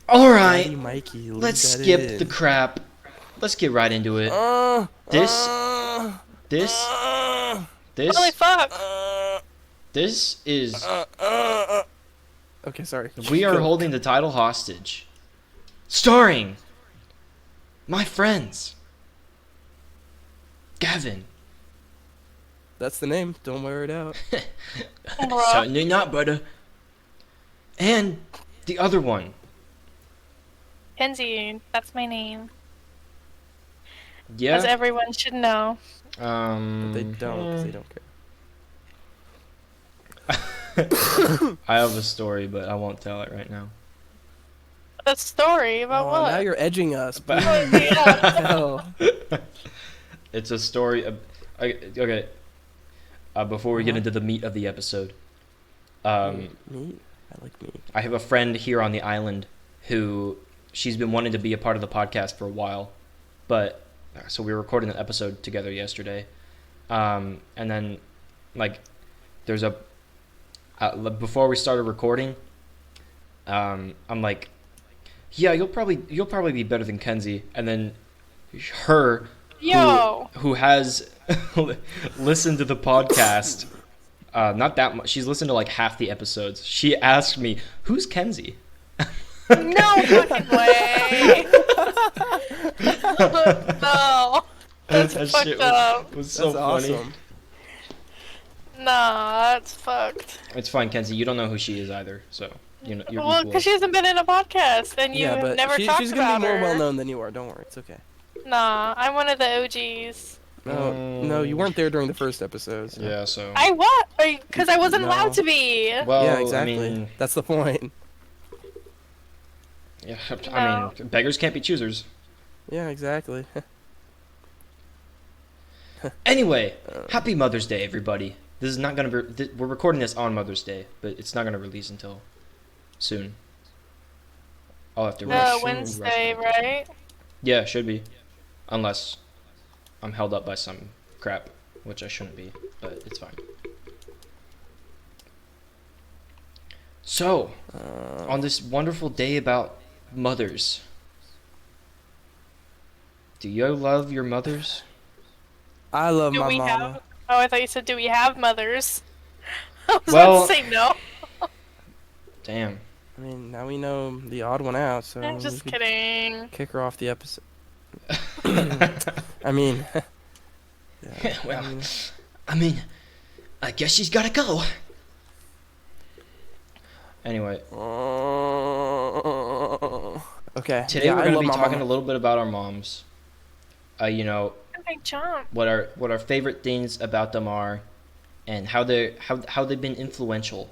Alright, Daddy Mikey, leave let's that skip the in. crap. Let's get right into it. Uh, This, uh, this, uh, Holy this, fuck! uh, this is. uh, uh. Okay, sorry. We are Go. holding the title hostage. Starring my friends Gavin. That's the name. Don't wear it out. Bruh. Certainly not, brother. And the other one. Kenzie, that's my name. As Yeah. everyone should know. But they don't, because they don't care. I have a story, but I won't tell it right now. A story about Oh, what? now you're edging us. But- Oh, yeah. Hell. It's a story. Okay. Before we get Uh-huh. into the meat of the episode, Meat? I like meat. I have a friend here on the island who she's been wanting to be a part of the podcast for a while, but so we were recording an episode together yesterday, and then like there's a before we started recording, I'm like, yeah, you'll probably be better than Kenzie, and then her Yo! who has listened to the podcast. Not that much. She's listened to like half the episodes. She asked me, "Who's Kenzie?" No fucking way! No! That's That fucked shit up. was so That's funny. awesome. Nah, that's fucked. It's fine, Kenzie. You don't know who she is either, so you're Well, equal. because she hasn't been in a podcast, and you Yeah, have but never talked she's gonna about be more her. well known than you are. Don't worry, it's okay. Nah, I'm one of the OGs. No, you weren't there during the first episode. So. Yeah, so. I what? Because I wasn't No. allowed to be. Well, Yeah, exactly. I mean, That's the point. yeah, No. I mean, beggars can't be choosers. Yeah, exactly. Anyway, happy Mother's Day, everybody. This is not gonna be. We're recording this on Mother's Day, but it's not gonna release until soon. I'll have to rush. Wednesday, rush. right? Yeah, should be, unless I'm held up by some crap, which I shouldn't be, but it's fine. So, on this wonderful day about mothers, do you love your mothers? I love Do my we mama. have? Oh, I thought you said, do we have mothers? I was Well- about to say no. Damn. I mean, now we know the odd one out, so I'm we just could kidding. kick her off the episode. I mean, yeah, Well, I mean, I mean, I guess she's gotta go. Anyway, okay. today yeah, we're I gonna love be my talking mama. a little bit about our moms. You know, Big jump. what our favorite things about them are, and how they've been influential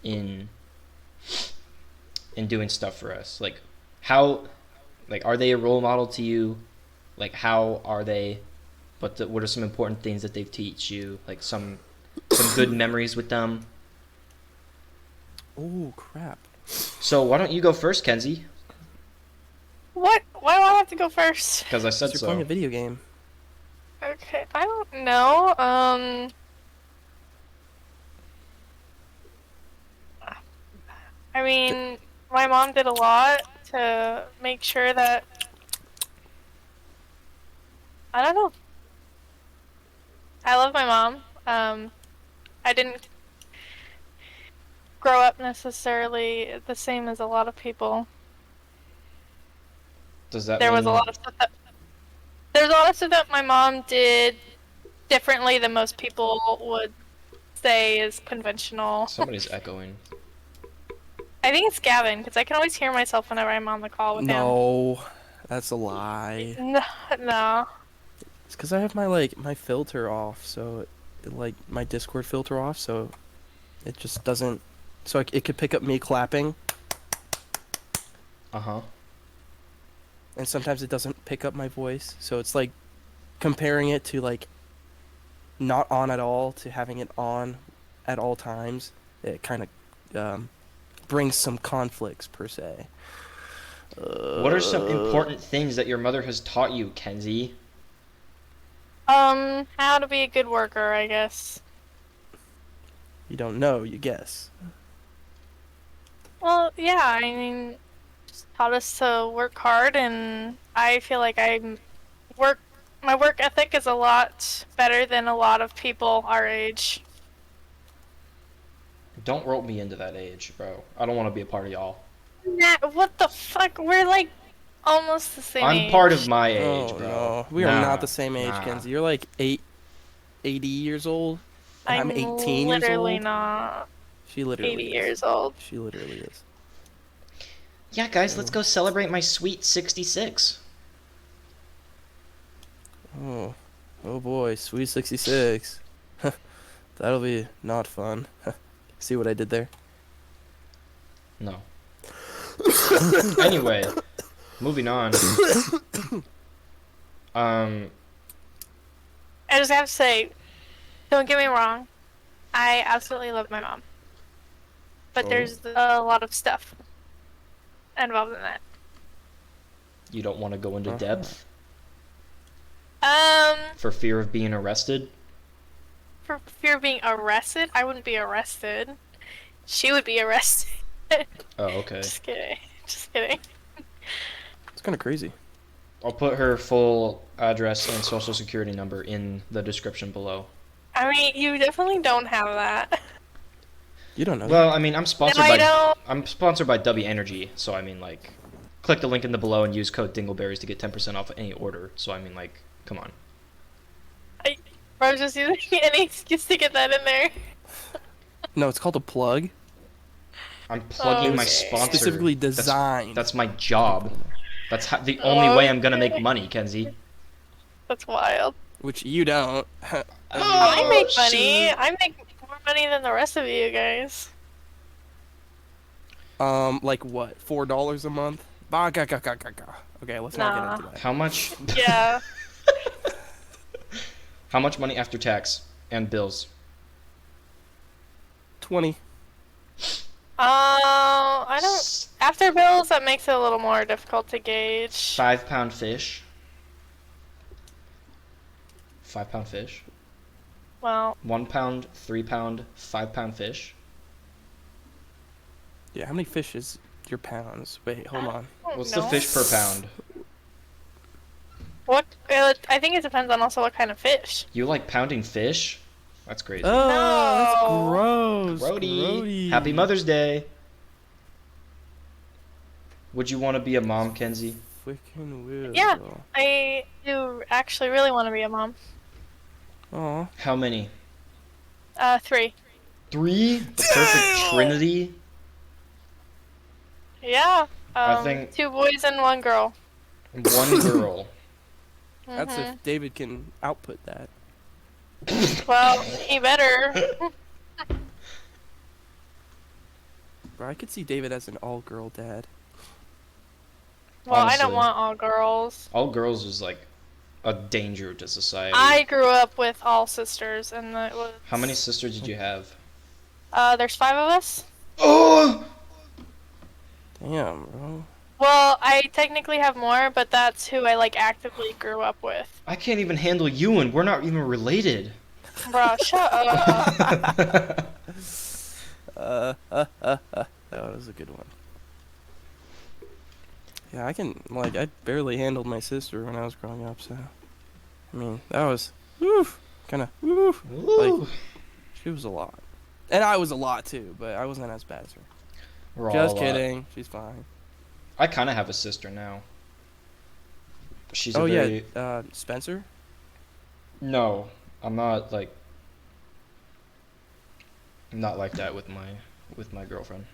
in doing stuff for us. Like how, like, are they a role model to you? Like, how are they? What are some important things that they teach you? Like some good memories with them. Oh crap! So why don't you go first, Kenzie? What? Why do I have to go first? Because I said You're playing a so. video game. Okay, I don't know. I mean, my mom did a lot to make sure that. I don't know. I love my mom. I didn't grow up necessarily the same as a lot of people. Does that There was a mean lot of stuff that there's a lot of stuff that my mom did differently than most people would say is conventional. somebody's echoing? I think it's Gavin because I can always hear myself whenever I'm on the call with No, that's a lie. him. No. It's because I have my my filter off, so like my Discord filter off, so it just doesn't. So it could pick up me clapping, Uh-huh. and sometimes it doesn't pick up my voice. So it's like comparing it to like not on at all to having it on at all times. It kind of brings some conflicts per se. What are some important things that your mother has taught you, Kenzie? How to be a good worker, I guess. You don't know, you guess. Well, yeah, I mean, just taught us to work hard, and I feel like my work ethic is a lot better than a lot of people our age. Don't rope me into that age, bro. I don't want to be a part of y'all. Nah, what the fuck? We're like almost the same I'm age. part of my age, Oh bro. no, we are Nah, not the same age, nah. Kenzie. You're like 80 years old. And I'm 18 years literally old. not She literally 80 is. years old. She literally is. Yeah, guys, let's go celebrate my sweet 66. Oh, oh boy, sweet 66. That'll be not fun. See what I did there? No. Anyway, moving on. I just have to say, don't get me wrong, I absolutely love my mom. But Oh. there's a lot of stuff involved in that. You don't want to go into depth Um, for fear of being arrested? for fear of being arrested, I wouldn't be arrested. She would be arrested. Oh, okay. Just kidding. Just kidding. It's kind of crazy. I'll put her full address and social security number in the description below. I mean, you definitely don't have that. You don't know. Well, I mean, I'm sponsored No, I don't. I'm sponsored by W Energy, so I mean, like, click the link in the below and use code Dingleberries to get 10% off any order. So I mean, like, come on. I was just using any excuse to get that in there. No, it's called a plug. I'm plugging my Okay. sponsor. Specifically designed. That's my job. That's the only way I'm gonna make money, Kenzie. That's wild. Which you don't. I make money. shoot. I make more money than the rest of you guys. Like what? $4 a month? Okay, let's not get into that. How much? Yeah. How much money after tax and bills? 20. I don't. After bills, that makes it a little more difficult to gauge. 5-pound fish. 5-pound fish. Well, 1 pound, 3 pound, 5-pound fish. Yeah, how many fish is your pounds? Wait, hold on. I don't What's know. the fish per pound? What? I think it depends on also what kind of fish. You like pounding fish? That's crazy. Oh, that's No. gross. Grody. Happy Mother's Day. Would you want to be a mom, Kenzie? Freaking weird. Yeah. I do actually really want to be a mom. Aw. How many? 3. 3? The perfect trinity? Yeah. I think- 2 boys and 1 girl. 1 girl. That's Mhm. if David can output that. Well, he better. Bro, I could see David as an all-girl dad. Well, I Honestly. don't want all girls. All girls is like a danger to society. I grew up with all sisters, and it was. How many sisters did you have? There's 5 of us. Oh! Damn, bro. Well, I technically have more, but that's who I like actively grew up with. I can't even handle you, and we're not even related. Bro, shut up. That was a good one. Yeah, I barely handled my sister when I was growing up, so. I mean, that was, kinda, Ooh. Like, she was a lot. And I was a lot too, but I wasn't as bad as her. We're all Just a lot. kidding, she's fine. I kind of have a sister now. She's Oh a very... yeah, Spencer? No, I'm not like... I'm not like that with my girlfriend.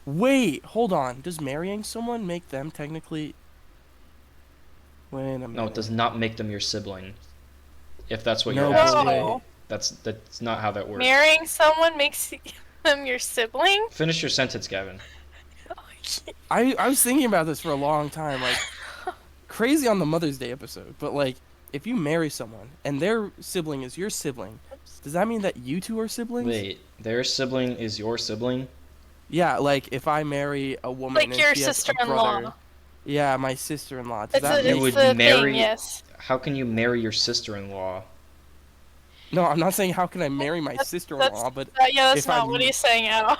Wait, hold on. Does marrying someone make them technically... Wait a minute. No, it does not make them your sibling. If that's what No, you're but asking. No. That's not how that works. Marrying someone makes them your sibling? Finish your sentence, Gavin. I was thinking about this for a long time, like, crazy on the Mother's Day episode, but like, if you marry someone and their sibling is your sibling, does that mean that you two are siblings? Wait, their sibling is your sibling? Yeah, like if I marry a woman Like and your she has a sister-in-law. brother- Yeah, my sister-in-law. Does that You mean... would the marry- thing, yes. How can you marry your sister-in-law? No, I'm not saying how can I marry my sister-in-law, but Yeah, that's if not I'm- what he's saying at all.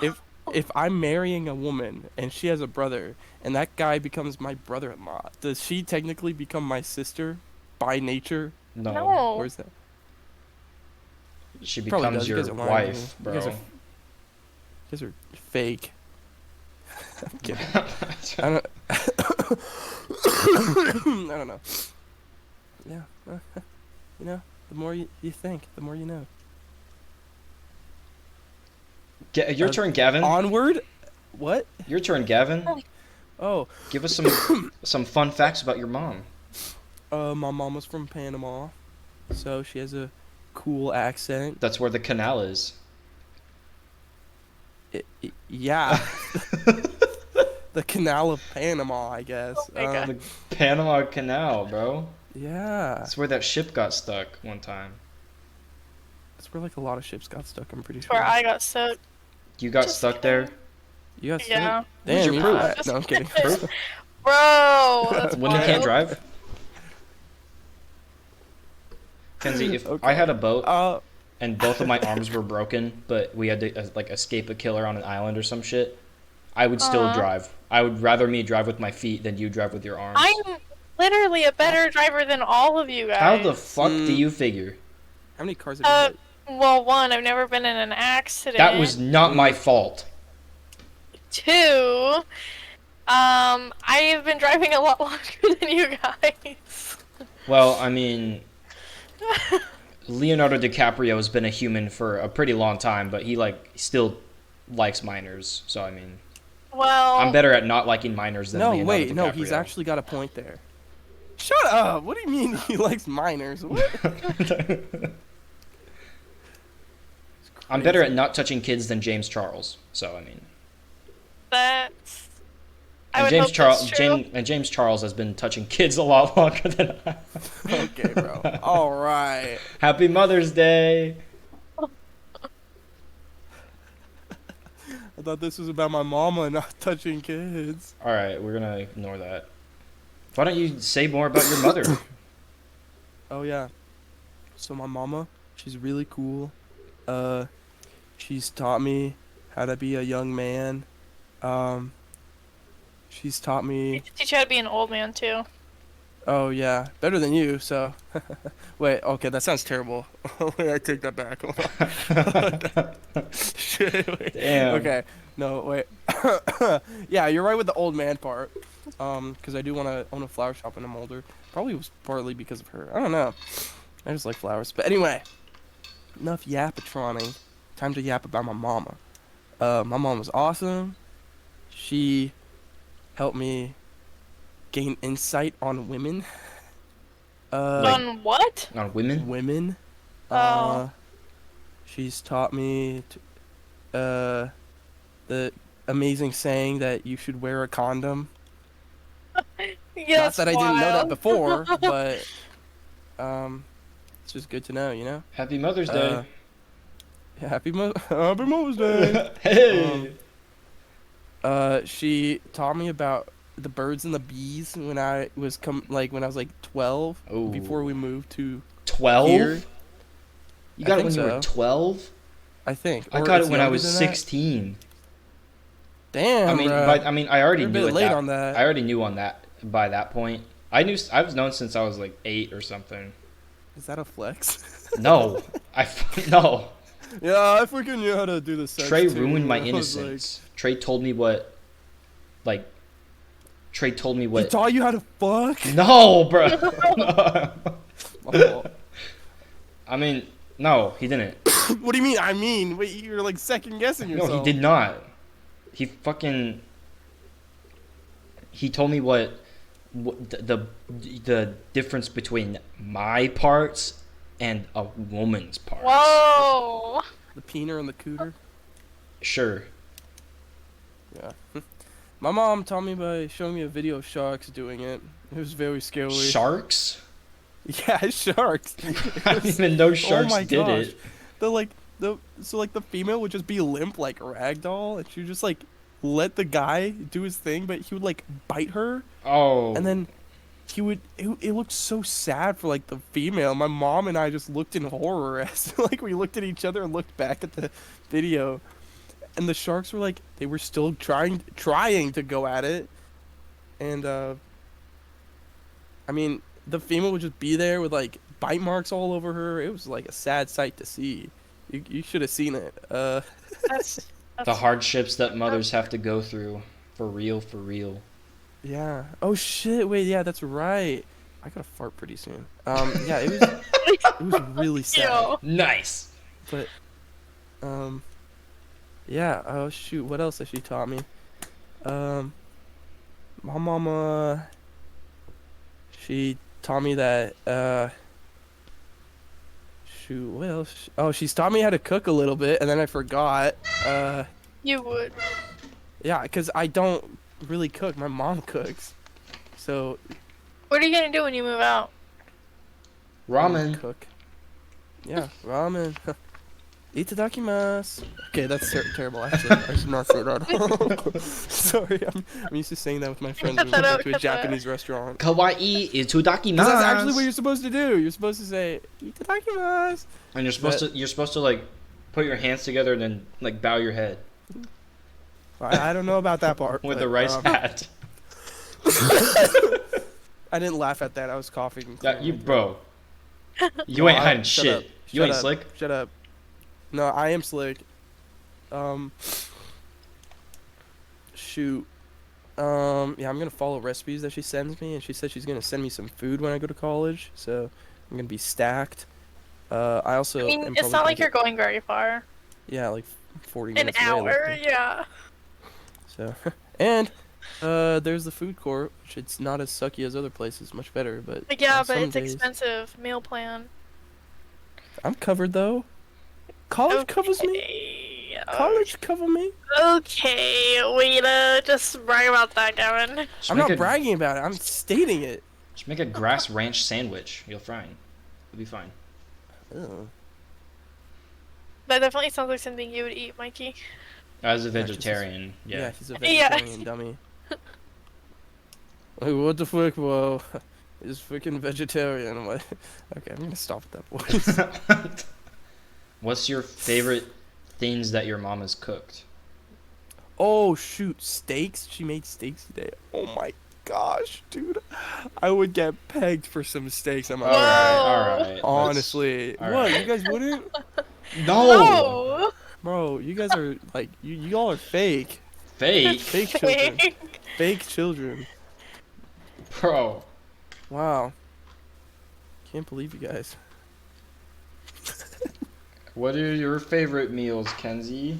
if I'm marrying a woman and she has a brother and that guy becomes my brother-in-law, does she technically become my sister by nature? No, Or No. is that she probably becomes does? You your guys are lying to me. wife, You bro. guys are fake. I'm kidding. I don't. I don't know. Yeah. You know, the more you think, the more you know. Your turn, Gavin. Onward. What? Your turn, Gavin. Oh, Give us some fun facts about your mom. my mom was from Panama, so she has a cool accent. That's where the canal is. Yeah. The Canal of Panama, I guess. Oh my God. The Panama Canal, bro. Yeah. That's where that ship got stuck one time. That's where like a lot of ships got stuck. I'm pretty That's sure. where I got soaked. You got Just stuck there? You got Yeah. stuck. Where's Damn, your you're proof? fat. No, I'm kidding. Proof? Bro, that's Women can't wild. drive? Kenzie, if Okay. I had a boat Uh, and both of my arms were broken, but we had to like escape a killer on an island or some shit, I would still Uh-huh. drive. I would rather me drive with my feet than you drive with your arms. I'm literally a better driver than all of you guys. How the fuck do Mm. you figure? how many cars have you hit? Well, one, I've never been in an accident. That was not my fault. Two, I've been driving a lot longer than you guys. Well, I mean, Leonardo DiCaprio has been a human for a pretty long time, but he still likes minors. So I mean, Well, I'm better at not liking minors than No, Leonardo wait, DiCaprio. no, he's actually got a point there. Shut up! What do you mean he likes minors? What? I'm better at not touching kids than James Charles. So I mean, that's. I and would James hope Charles, that's true. James Charles has been touching kids a lot longer than I. Okay, bro. All right. Happy Mother's Day. I thought this was about my mama not touching kids. All right, we're gonna ignore that. Why don't you say more about your mother? Oh yeah. So my mama, she's really cool. She's taught me how to be a young man. She's taught me. Teach you how to be an old man too. Oh yeah, better than you. So, wait. Okay, that sounds terrible. Wait, I take that back. Hold on. Shit, wait. Damn. Okay. No, wait. Yeah, you're right with the old man part. Because I do want to own a flower shop when I'm older. Probably was partly because of her. I don't know. I just like flowers. But anyway, enough yapatroning. Time to yap about my mama. My mom was awesome. She helped me gain insight on women. On what? On women? Women. Oh. She's taught me the amazing saying that you should wear a condom. Yeah, Not that I didn't know that before, but it's just good to know, you know. Happy Mother's Day. Yeah, Happy Mother's Day. Hey. She taught me about the birds and the bees when I was when I was like 12, Ooh. before we moved to 12? here. You got I it when think you were so. 12? I think. I Or got it's it when I younger was than that. 16. Damn, I mean, bruh. I already You're a knew bit it. late on that. I already knew on that by that point. I've known since I was like 8 or something. Is that a flex? No, no. Yeah, I freaking knew how to do the sex Trey too. ruined my I was innocence. Trey told me what. Trey told me He what. taught you how to fuck? No, bro. My fault. I mean, no, he didn't. What do you mean? I mean, wait, you're like second guessing yourself. No, he did not. He fucking. He told me what the difference between my parts and a woman's parts. Whoa. The peener and the cooter. Sure. Yeah. My mom taught me by showing me a video of sharks doing it. It was very scary. Sharks? Yeah, sharks. I didn't even know sharks my did gosh. it. The female would just be limp like a rag doll, and she would just like let the guy do his thing, but he would like bite her, Oh. and then it looked so sad for like the female. My mom and I just looked in horror as like we looked at each other and looked back at the video, and the sharks were like, they were still trying to go at it, and I mean, the female would just be there with like bite marks all over her. It was like a sad sight to see. You should have seen it. That's The hardships that mothers have to go through. For real, for real. Yeah. Oh shit. Wait. Yeah, that's right. I gotta fart pretty soon. Yeah, it was really sad. Yo. Nice. But, yeah. Oh shoot. What else has she taught me? My mama. She taught me that. Shoot. What else? Oh, she's taught me how to cook a little bit, and then I forgot. You would. Yeah, because I don't really cook. My mom cooks. So What are you gonna do when you move out? Ramen. cook. Yeah, ramen. Itadakimasu. Okay, that's terrible. Actually, I should not say that. Sorry, I'm used to saying that with my friends when we Cut that go out, to a cut that out. Japanese restaurant. Kawaii itadakimasu. Because that's actually what you're supposed to do. You're supposed to say itadakimasu. And you're supposed to like put your hands together and then like bow your head I don't know about that part. with but, the rice hat. I didn't laugh at that. I was coughing. That you bro. You No, ain't hiding shut shit. up. You Shut ain't up. slick. Shut up. No, I am slick. Shoot. Yeah, I'm gonna follow recipes that she sends me, and she said she's gonna send me some food when I go to college, so I'm gonna be stacked. I also. I mean, am it's probably not gonna like get- you're going very far. Yeah, like 40 An minutes away. hour, like, yeah. So, and there's the food court, which it's not as sucky as other places, much better, but Like, yeah, on but some it's days- expensive. Meal plan. I'm covered though. College covers me. Okay. College cover me. Okay, way to just brag about that, Gavin. Just I'm make not a- bragging about it. I'm stating it. Just make a grass ranch sandwich. You'll fine. You'll be fine. Ugh. That definitely sounds like something you would eat, Mikey. As a Yeah, 'cause vegetarian, yeah. He's a Yeah. vegetarian dummy. Like, what the fuck, bro? He's freaking vegetarian. I'm like, okay, I'm gonna stop with that voice. What's your favorite things that your mom has cooked? Oh shoot, steaks. She made steaks today. Oh my gosh, dude. I would get pegged for some steaks. I'm All Whoa. right, all right. honestly. all What? right. You guys wouldn't? No! Bro, you guys are like you all are fake. Fake, Fake children. Fake. Fake children. bro. Wow. Can't believe you guys. What are your favorite meals, Kenzie?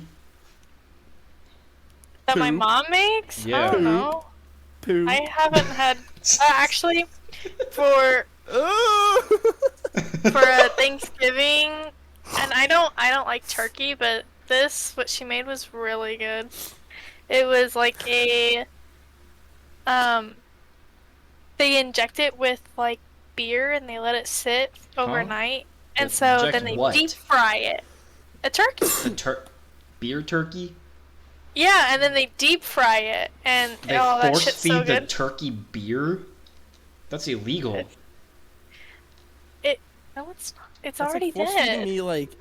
That my Poop. mom makes? Yeah. I don't know. Poo. I haven't had. Actually, for Thanksgiving, and I don't like turkey, but what she made was really good. It was like a they inject it with like beer and they let it sit overnight, and They so inject then they what? deep fry it. A turkey. Beer turkey? Yeah, and then they deep fry it, and They oh, that force shit's feed so the good. turkey beer? That's illegal. No, it's not. It's That's already like force feeding dead. me like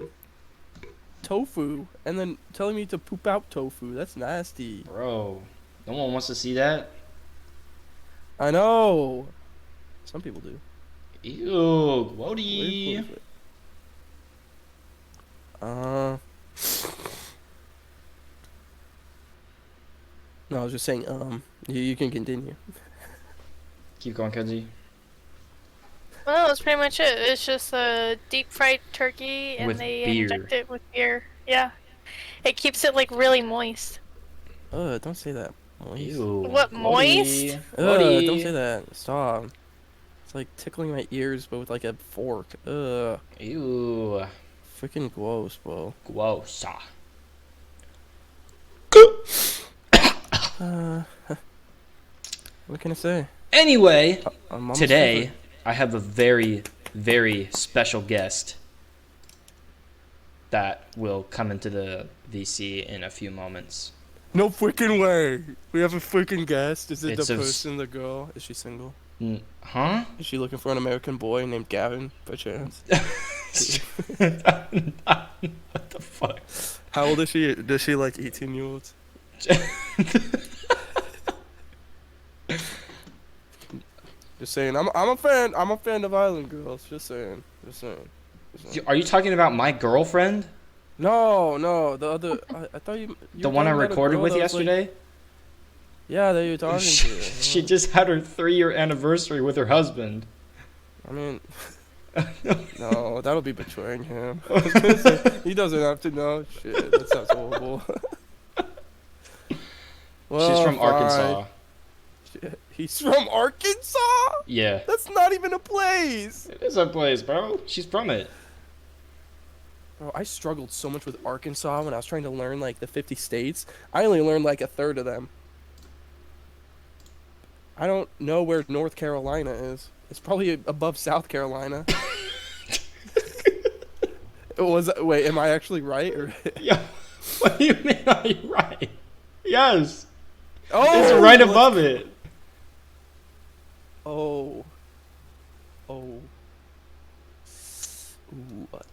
tofu and then telling me to poop out tofu. That's nasty. Bro, no one wants to see that. I know. Some people do. Ew, Way Wody. full of it. No, I was just saying. You can continue. Keep going, Kenzie. Well, that's pretty much it. It's just a deep fried turkey, and With they beer. inject it with beer. Yeah, it keeps it like really moist. Don't say that. Moist. Ew. What, moist? Wody. Don't Wody. say that. Stop. It's like tickling my ears, but with like a fork. Ew. Freaking gross, bro. Gross. What can I say? Anyway, I'm almost today over. I have a very, very special guest that will come into the VC in a few moments. No freaking way. We have a freaking guest. Is it It's the a s- person, the girl? Is she single? Huh? Is she looking for an American boy named Gavin, by chance? What the fuck? How old is she? Does she like 18-year-olds? Just saying. I'm a fan. I'm a fan of Island Girls. Just saying. Just saying. Just saying. Are you talking about my girlfriend? No, the other. I thought you. The one I recorded with yesterday? Yeah, that you were talking to. She just had her 3-year anniversary with her husband. I mean, no, that'll be betraying him. I was gonna say, he doesn't have to know. Shit, that sounds horrible. Well, She's from fine. Arkansas. Shit. He's from Arkansas? Yeah. That's not even a place. It is a place, bro. She's from it. Bro, I struggled so much with Arkansas when I was trying to learn like the 50 states. I only learned like a third of them. I don't know where North Carolina is. It's probably above South Carolina. Wait, am I actually right? Or Yeah. What do you mean are you right? Yes. oh, It's right above it. Oh. Ooh,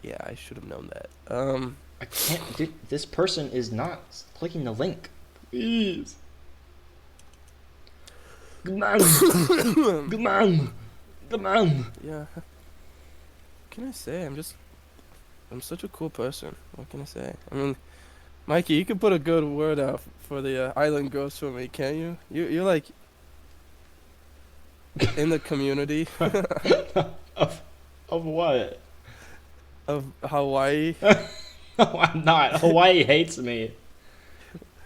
yeah, I should have known that. I can't. Dude, this person is not clicking the link. Please. Come on. Come on. Come on. Yeah. What can I say? I'm such a cool person. What can I say? I mean, Mikey, you can put a good word out for the Island Girls for me, can't you? You're like in the community Of what? of Hawaii. No, I'm not. Hawaii hates me.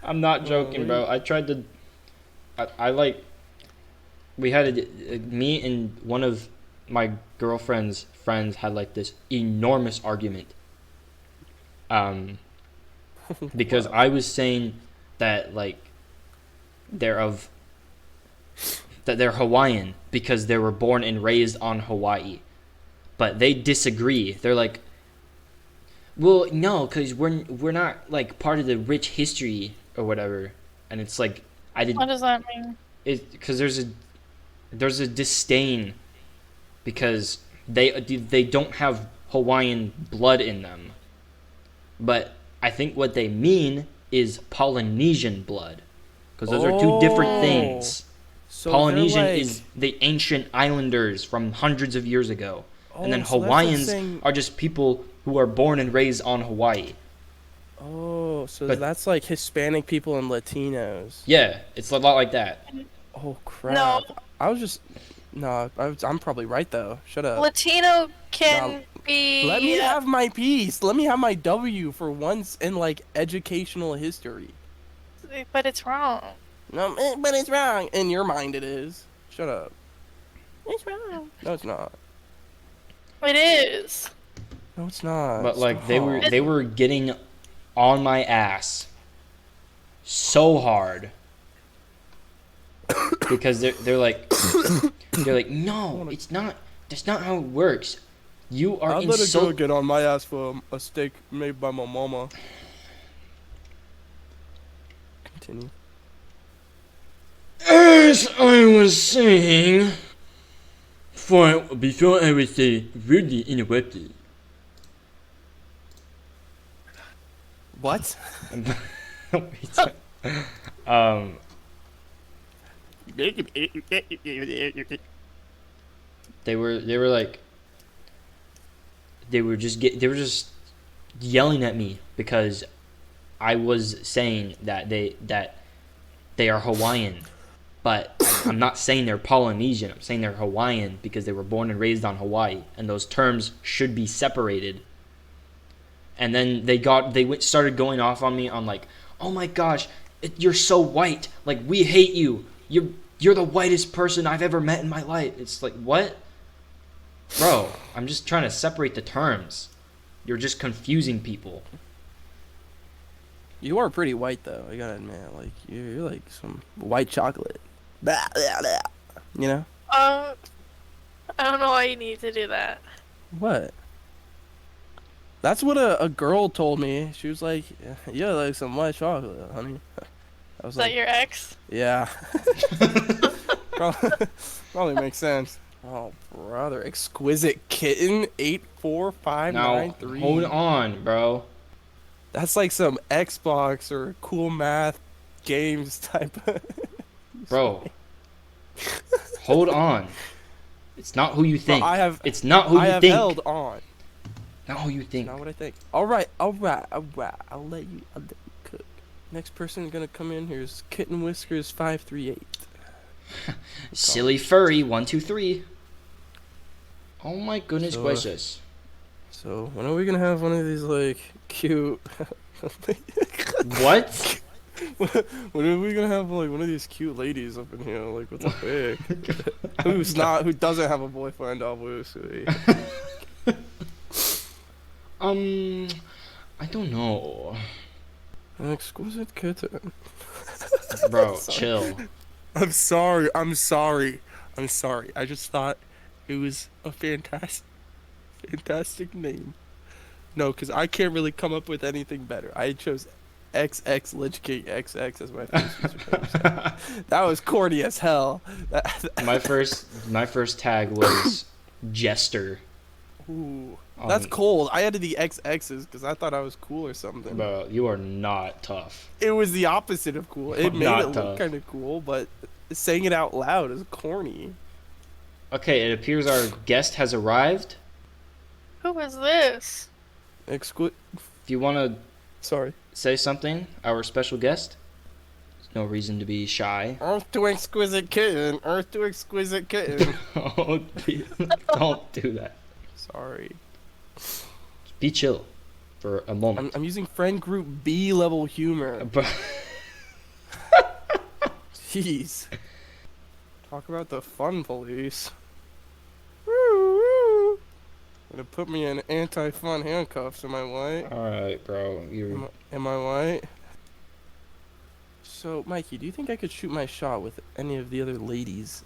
I'm not joking, bro. I tried to. I like. We had me and one of my girlfriend's friends had like this enormous argument. Because I was saying that like that they're Hawaiian because they were born and raised on Hawaii, but they disagree. They're like, well, no, because we're not like part of the rich history or whatever. And it's like I didn't. What does that mean? Because there's a disdain because they don't have Hawaiian blood in them, but I think what they mean is Polynesian blood, because those are two different things. So Polynesian like, is the ancient islanders from hundreds of years ago, and then so that's like Hawaiians saying- are just people who are born and raised on Hawaii. Oh, so But- that's like Hispanic people and Latinos. Yeah, it's a lot like that. Oh crap! No. I was just I'm probably right though. Shut up. Latino can be. Let me have my piece. Let me have my W for once in like educational history. But it's wrong. No, but it's wrong. In your mind, it is. Shut up. It's wrong. No, it's not. It is. No, it's not. But like Stop. they were getting on my ass so hard because they're like no, it's not. That's not how it works. You are I'd let a girl insulting. get on my ass for a steak made by my mama. Continue. As I was saying, before I was rudely interrupted. What? They were like they were just yelling at me because I was saying that they are Hawaiian, but I'm not saying they're Polynesian. I'm saying they're Hawaiian because they were born and raised on Hawaii, and those terms should be separated. And then started going off on me on like, oh my gosh, you're so white. Like, we hate you. You're the whitest person I've ever met in my life. It's like, what? Bro, I'm just trying to separate the terms. You're just confusing people. You are pretty white though. I gotta admit, like you're like some white chocolate. Blah, blah, blah. You know I don't know why you need to do that. what? That's what a girl told me. She was like, "You're like some white chocolate, honey." I was Is like, that your ex? "Yeah." Probably makes sense. Oh, brother, exquisite kitten 84593. Now, hold on, bro. That's like some Xbox or cool math games type of... Bro, hold on. It's not who you Bro, think. I have It's not who you have think. held on. Not who you think. Not what I think. All right. I'll let you cook. Next person gonna come in here is Kitten Whiskers 538. Silly furry 123. Oh my goodness So, gracious. So when are we gonna have one of these like cute? What? When are we gonna have like one of these cute ladies up in here? Like what the heck? Who doesn't have a boyfriend, obviously. I don't know. An exquisite kitten. Bro, chill. I'm sorry. I just thought it was a fantastic name. No, because I can't really come up with anything better. I chose XX Lich King XX as my first username. So that was corny as hell. My first tag was Jester. Ooh, that's cold. I added the XXs because I thought I was cool or something. Bro, you are not tough. It was the opposite of cool. It made Not it look tough. kind of cool, but saying it out loud is corny. Okay, it appears our guest has arrived. Who is this? If you want to Sorry. say something, our special guest, there's no reason to be shy. Earth to exquisite kitten. Earth to exquisite kitten. Don't do that. Sorry. Be chill for a moment. I'm using friend group B level humor. Jeez. Talk about the fun police. Woo woo. Gonna put me in anti-fun handcuffs. Am I white? Alright, bro. Am I white? So, Mikey, do you think I could shoot my shot with any of the other ladies?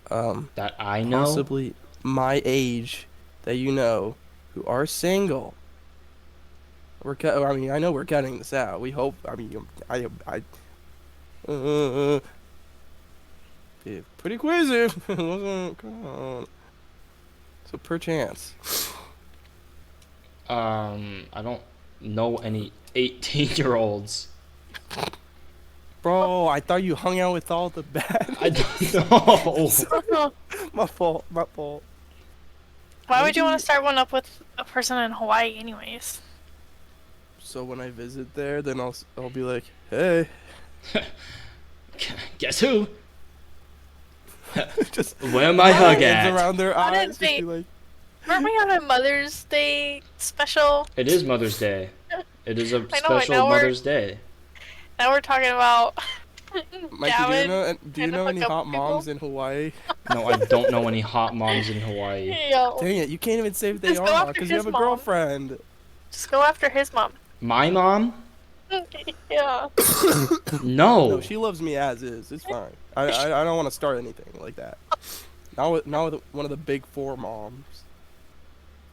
That I know? Possibly my age, that you know, who are single. I mean, I know we're cutting this out. We hope. I mean, yeah, pretty quizzy. Come on. So perchance. I don't know any 18-year-olds. Bro, I thought you hung out with all the bad. I don't know. My fault. Why would you want to start one up with a person in Hawaii, anyways? So when I visit there, then I'll be like, hey. Guess who? Just Where my hug hands at? around their Why eyes. didn't Just they- be like, Weren't we on a Mother's Day special? It is Mother's Day. It is a I know, special now we're- Mother's Day. Now we're talking about Mikey, Gavin. do you know any hot moms in Hawaii? No, I don't know any hot moms in Hawaii. Yo, Dang it, you can't even say if they Just go are after because you his have a mom. girlfriend. just go after his mom. My mom? Yeah. No. No, she loves me as is. It's fine. I don't want to start anything like that. Not with one of the big four moms.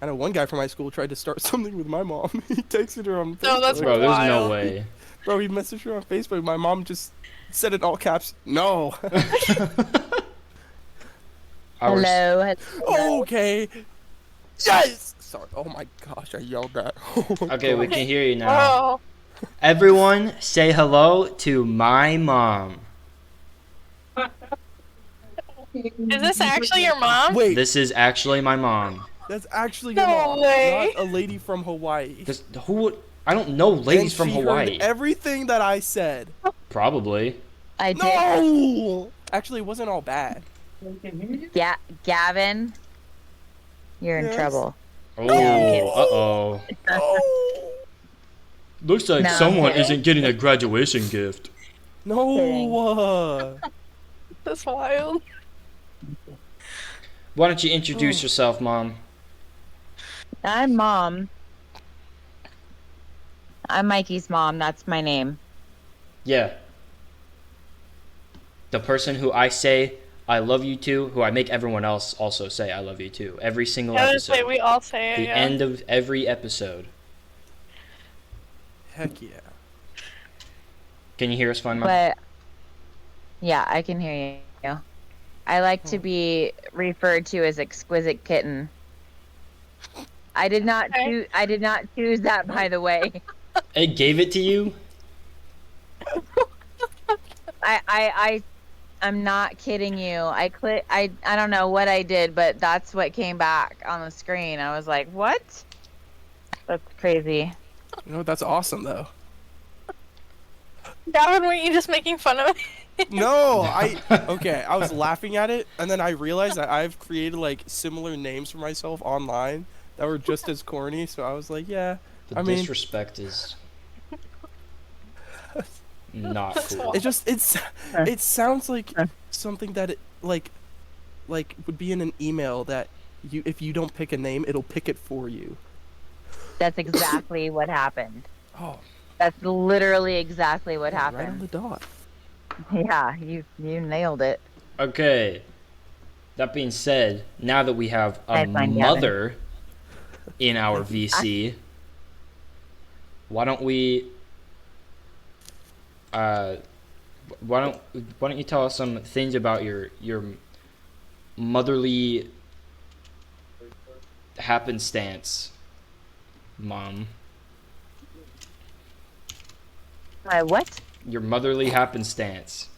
I know one guy from my school tried to start something with my mom. He texted her on Facebook. No, that's Bro, there's no wild. way. Bro, he messaged her on Facebook. My mom just said in all caps, no. Our- Hello. Okay. Yes! Sorry. Oh my gosh, I yelled that. Okay, we can hear you now. Oh, Everyone say hello to my mom. is this actually your mom? Wait, This is actually my mom. that's actually No your mom, way. not a lady from Hawaii. I don't know ladies And from she Hawaii. heard everything that I said. Probably. I did. No! Actually, it wasn't all bad. Gavin, you're in Yes? trouble. Oh, kidding. uh-oh. Oh! Looks like No, I'm someone kidding. isn't getting a graduation gift. No! That's wild. Why don't you introduce yourself, Mom? I'm mom. I'm Mikey's mom. That's my name. Yeah. The person who I say I love you to, who I make everyone else also say I love you to. Every single I would say episode. we all say it. The Yeah. end of every episode. Heck yeah. Can you hear us fine, Mom? But yeah, I can hear you. I like to be referred to as exquisite kitten. I did not Okay. choose. I did not choose that, by the way. It gave it to you? I'm not kidding you. I don't know what I did, but that's what came back on the screen. I was like, what? That's crazy. You know, that's awesome though. Gavin, were you just making fun of me? No, okay, I was laughing at it, and then I realized that I've created like similar names for myself online that were just as corny. So I was like, yeah, The I mean, disrespect is not cool. it sounds like something that like would be in an email that if you don't pick a name, it'll pick it for you. That's exactly what happened. Oh, That's literally exactly what right on happened. the dot. Yeah, you nailed it. Okay. That being said, now that we have a Nice one, Gavin. mother in our VC, why don't we why don't you tell us some things about your motherly happenstance, Mom? My what? Your motherly happenstance.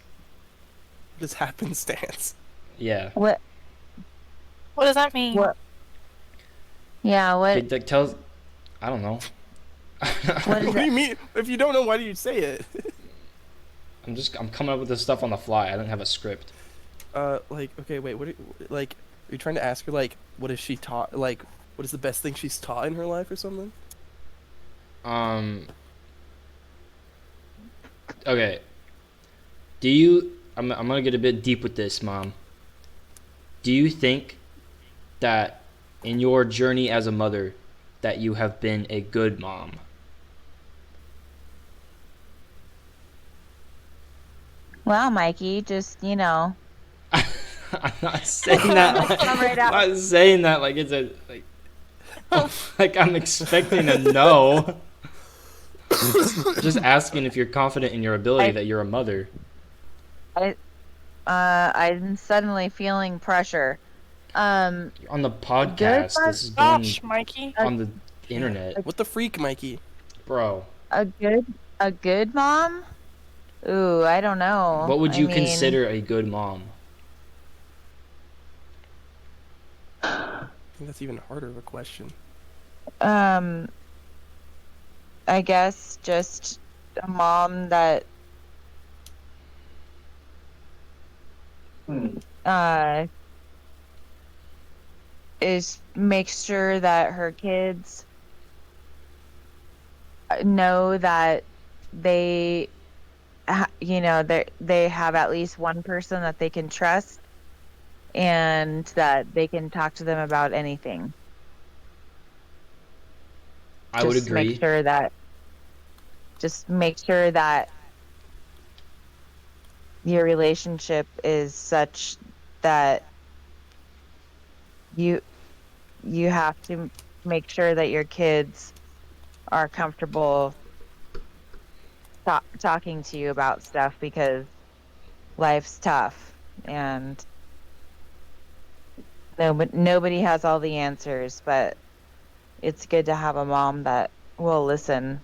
This happenstance. Yeah. What? What does that mean? What? Yeah, what? Like, tell. I don't know. What is What do it? you mean? If you don't know, why do you say it? I'm coming up with this stuff on the fly. I don't have a script. Like, okay, wait, are you trying to ask her, like, what is she taught, like, what is the best thing she's taught in her life or something? Okay. I'm gonna get a bit deep with this, Mom. Do you think that in your journey as a mother that you have been a good mom? Well, Mikey, just I'm not saying that. Come right out. I'm not saying that like it's a like I'm expecting a no. Just asking if you're confident in your ability that you're a mother. I'm suddenly feeling pressure. On the podcast, this is going Gosh, Mikey. on the internet, What the freak, Mikey? bro. a good mom? Ooh, I don't know. What would you I mean, consider a good mom? I think that's even harder of a question. I guess just a mom that makes sure that her kids know that they they have at least one person that they can trust and that they can talk to them about anything. I would agree. Make sure that your relationship is such that you have to make sure that your kids are comfortable talking to you about stuff, because life's tough and nobody has all the answers, but it's good to have a mom that will listen.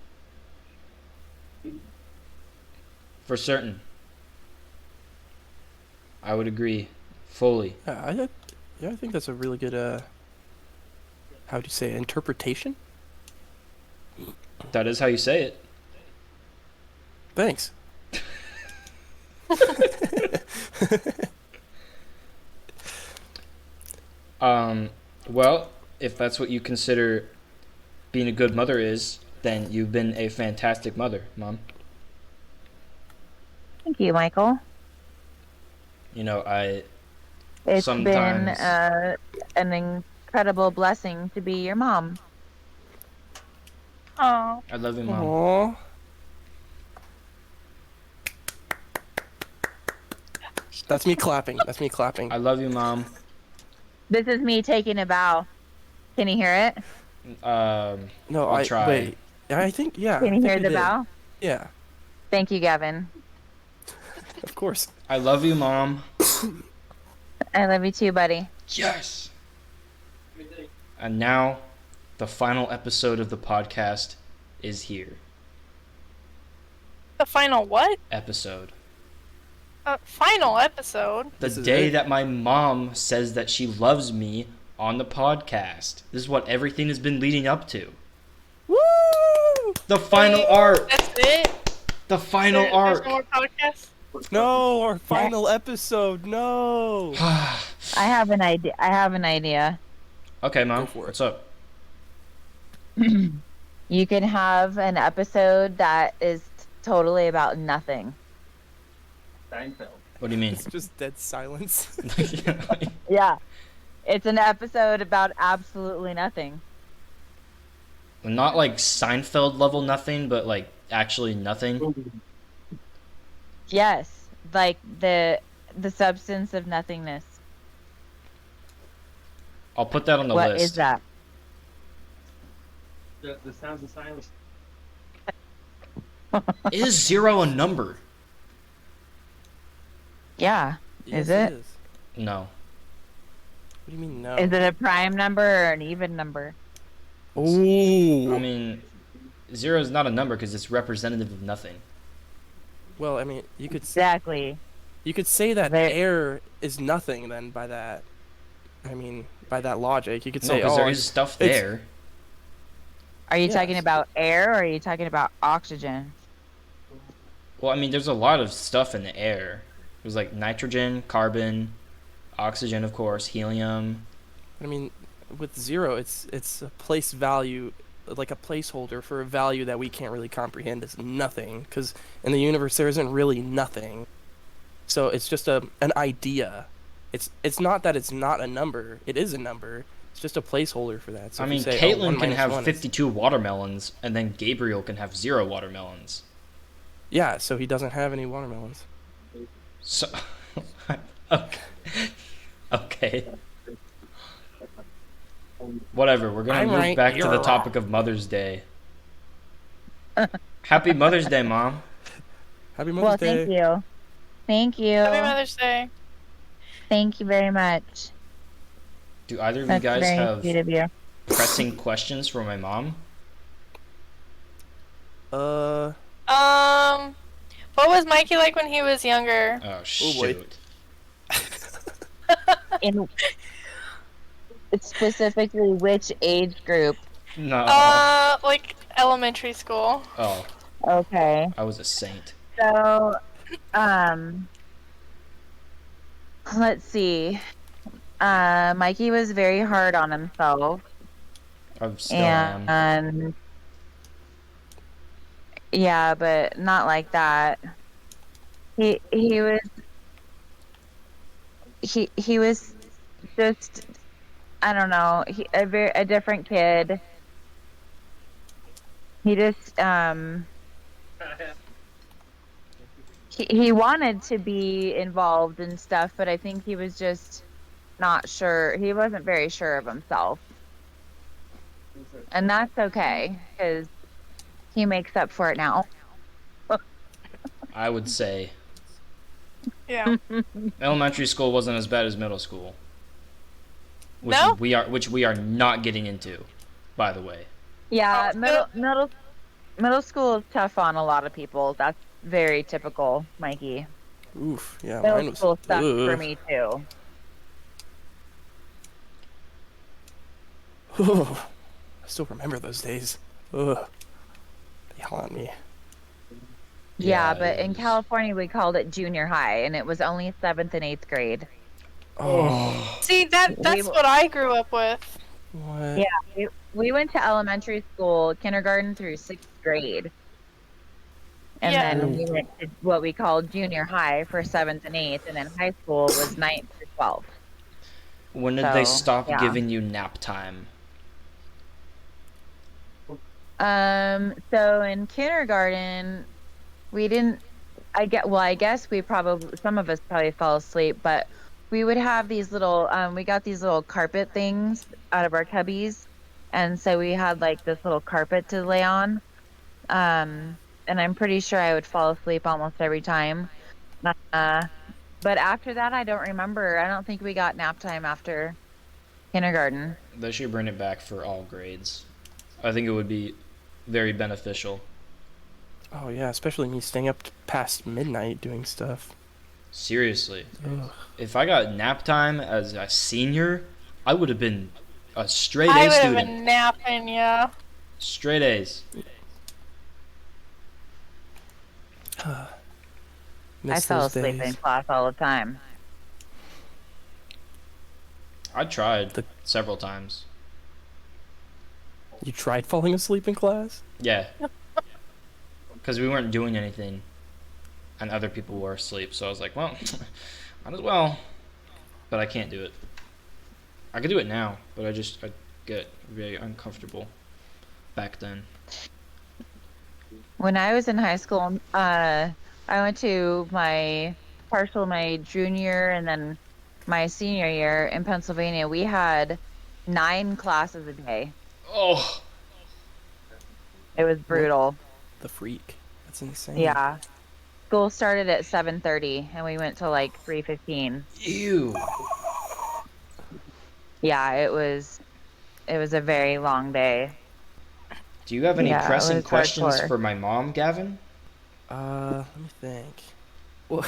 For certain. I would agree fully. Yeah, I think that's a really good, how do you say it? Interpretation? That is how you say it. Thanks. Well, if that's what you consider being a good mother is, then you've been a fantastic mother, Mom. Thank you, Michael. It's been an incredible blessing to be your mom. Oh. I love you, Mom. Aww. That's me clapping. I love you, Mom. This is me taking a bow. Can you hear it? No, I'll try. Wait. I think, yeah. Can you hear the did. bow? Yeah, Thank you, Gavin. of course. I love you, Mom. I love you too, buddy. Yes. And now, the final episode of the podcast is here. The final what? episode. Final episode? The This is day it? that my mom says that she loves me on the podcast. This is what everything has been leading up to. Woo! The final arc. That's it? The final There's arc. no more podcasts? No, our final episode. No. I have an idea. Okay, Mom. Go for it. What's up? You can have an episode that is totally about nothing. What do you mean? It's just dead silence. Yeah. It's an episode about absolutely nothing. Not like Seinfeld level nothing, but like actually nothing. Yes. Like the substance of nothingness. I'll put that on the What list. is that? The sounds of silence. Is 0 a number? Yeah. Yes, it? Is. No. What do you mean no? Is it a prime number or an even number? Ooh. I mean, 0 is not a number because it's representative of nothing. Well, I mean, you could Exactly. say that They- air is nothing then by that. I mean, by that logic, you could No, say, because oh, there is stuff it's- there. Are you Yes. talking about air or are you talking about oxygen? Well, I mean, there's a lot of stuff in the air. There's like nitrogen, carbon, oxygen, of course, helium. I mean, with 0, it's a place value, like a placeholder for a value that we can't really comprehend as nothing, because in the universe there isn't really nothing. So it's just an idea. It's not that it's not a number. It is a number. It's just a placeholder for that. So I if you mean, say, Caitlin 1 can minus have 1 is- 52 watermelons, and then Gabriel can have 0 watermelons. Yeah, so he doesn't have any watermelons. So, okay. Okay. Whatever. We're gonna I'm move right, back to you're the wrong. topic of Mother's Day. Happy Mother's Day, Mom. Happy Well, Mother's Day. thank you. Thank you. Happy Mother's Day. Thank you very much. Do either of That's you guys very have sweet of you. pressing questions for my mom? What was Mikey like when he was younger? Oh boy. shoot. In specifically which age group? No. Like elementary school. Oh, Okay. I was a saint. So, let's see. Mikey was very hard on himself, I still am. and yeah, but not like that. He was just, I don't know, a different kid. He just he wanted to be involved and stuff, but I think he was just not sure. He wasn't very sure of himself. And that's okay, because he makes up for it now. I would say Yeah. elementary school wasn't as bad as middle school. Which No? which we are not getting into, by the way. Yeah, Oh, middle school is tough on a lot of people. That's very typical, Mikey. Oof. Yeah, mine Middle was. school sucked for Ugh. me too. I still remember those days. Ugh. They haunt me. Yeah, it but in was- California we called it junior high, and it was only 7th and 8th grade. Oh. See, that's what I grew up with. What? Yeah, we went to elementary school, kindergarten through 6th grade. And Yeah. then we went to what we called junior high for 7th and 8th, and then high school was 9th to 12th. When did they So, stop yeah. giving you nap time? So in kindergarten, we didn't. I guess we probably, some of us probably fell asleep, but we would have these little. We got these little carpet things out of our cubbies, and so we had like this little carpet to lay on. And I'm pretty sure I would fall asleep almost every time. But after that, I don't remember. I don't think we got nap time after kindergarten. They should bring it back for all grades. I think it would be very beneficial. Oh yeah, especially me staying up past midnight doing stuff. Seriously. Ugh. If I got nap time as a senior, I would have been a straight I A would have student. been napping, yeah. Straight A's. I Miss fell those asleep in days. class all the time. I tried The- several times. You tried falling asleep in class? Yeah. Because we weren't doing anything and other people were asleep. So I was like, well, might as well. But I can't do it. I could do it now, but I get very uncomfortable back then. When I was in high school, I went to my junior and then my senior year in Pennsylvania. We had 9 classes a day. Oh, It was brutal. The freak. That's insane. Yeah. School started at 7:30 and we went till like 3:15. ew. Yeah, it was a very long day. Do you have any Yeah, it pressing was questions hardcore. for my mom, Gavin? Let me think. Well,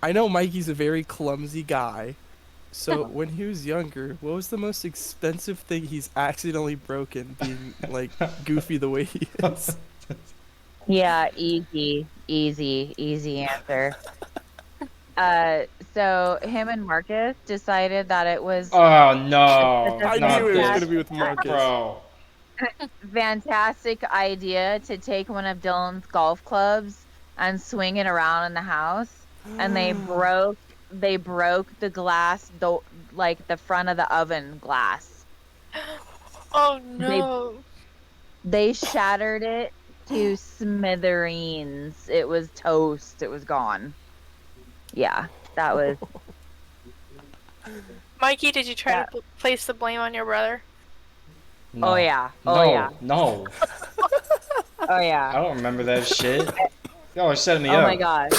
I know Mikey's a very clumsy guy. So when he was younger, what was the most expensive thing he's accidentally broken, being like goofy the way he is? Yeah, easy answer. So him and Marcus decided that it was Oh no, Such I a not knew it was this, gonna be with Marcus. bro. fantastic idea to take one of Dylan's golf clubs and swing it around in the house, and they broke the glass, like the front of the oven glass. Oh no. They shattered it to smithereens. It was toast. It was gone. Yeah, that was. Mikey, did you try Yeah. to place the blame on your brother? No. Oh yeah. Oh No, yeah. no. Oh I yeah. don't remember that shit. Y'all are setting me Oh up. my god.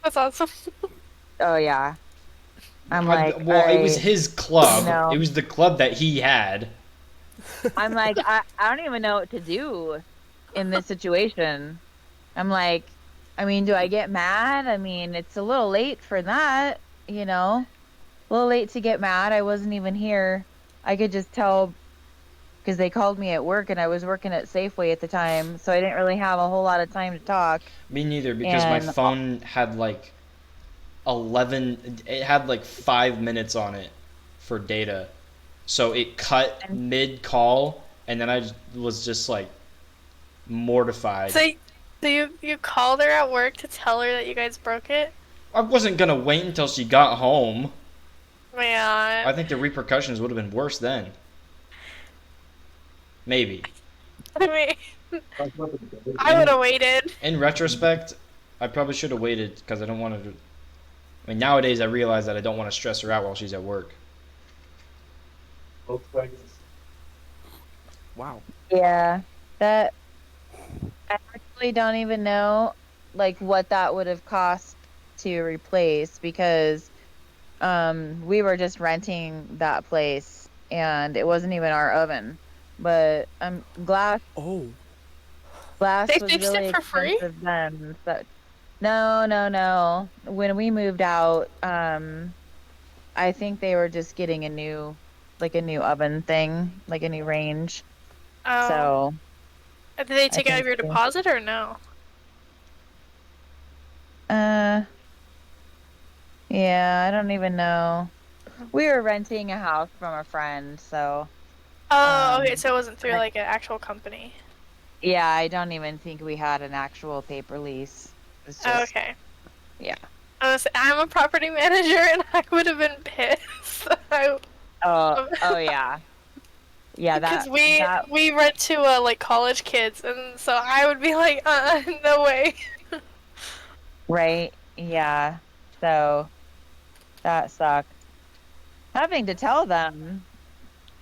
That's awesome. Oh yeah. I'm like, well, it was alright. his club. No. It was the club that he had. I'm like, I don't even know what to do in this situation. I'm like, I mean, do I get mad? I mean, it's a little late for that, you know? A little late to get mad. I wasn't even here. I could just tell because they called me at work and I was working at Safeway at the time, so I didn't really have a whole lot of time to talk. Me neither, because my And phone had like 11. It had like 5 minutes on it for data, so it cut And- mid call, and then was just like mortified. So you called her at work to tell her that you guys broke it? I wasn't gonna wait until she got home. Man. I think the repercussions would have been worse then. Maybe. I mean, I would have waited. In retrospect, I probably should have waited because I don't want to. I mean, nowadays I realize that I don't want to stress her out while she's at work. Wow. yeah, that I actually don't even know like what that would have cost to replace because we were just renting that place and it wasn't even our oven. But glass Oh. They was fixed it really for free? expensive then. So no. When we moved out, I think they were just getting a new oven thing, like a new range. Oh. So Did they take out of think your so. deposit or no? yeah, I don't even know. We were renting a house from a friend, so Oh, okay, Um, so it wasn't through I- like an actual company. yeah, I don't even think we had an actual paper lease. It's Oh, just, okay. yeah. I'm a property manager and I would have been pissed. Oh yeah. Yeah, Because that we rent to like college kids, and so I would be like, no way. right? Yeah. So that sucked. Having to tell them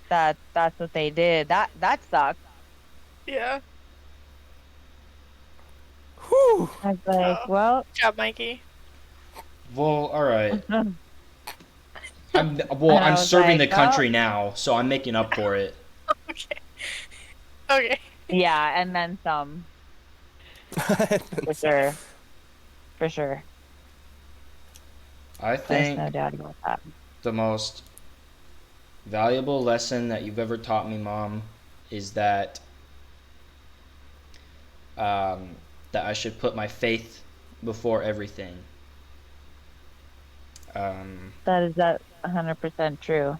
that that's what they did. That sucked. Yeah. Whew. I was like, Oh. well, Good job, Mikey. Well, all right. and I'm I I'm was serving like, the country now, so I'm making up for it. Okay. Okay. yeah, and then some. For sure. For sure. I There's think no doubt about that. the most valuable lesson that you've ever taught me, Mom, is that I should put my faith before everything. That is 100% true.